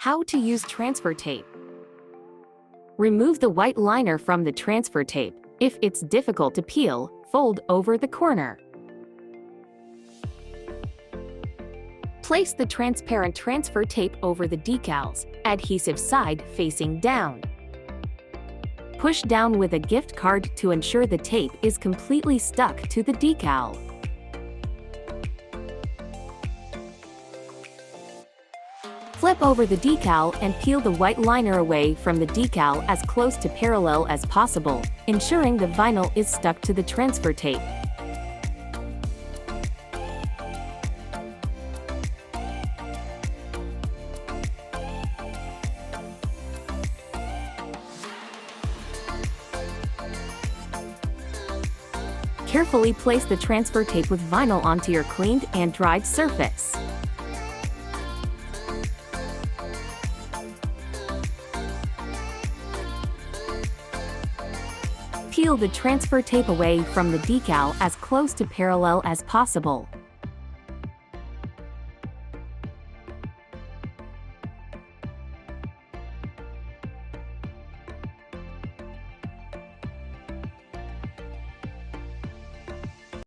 How to use transfer tape. Remove the white liner from the transfer tape. If it's difficult to peel, fold over the corner. Place the transparent transfer tape over the decals, adhesive side facing down. Push down with a gift card to ensure the tape is completely stuck to the decal. Flip over the decal and peel the white liner away from the decal as close to parallel as possible, ensuring the vinyl is stuck to the transfer tape. Carefully place the transfer tape with vinyl onto your cleaned and dried surface. Peel the transfer tape away from the decal as close to parallel as possible.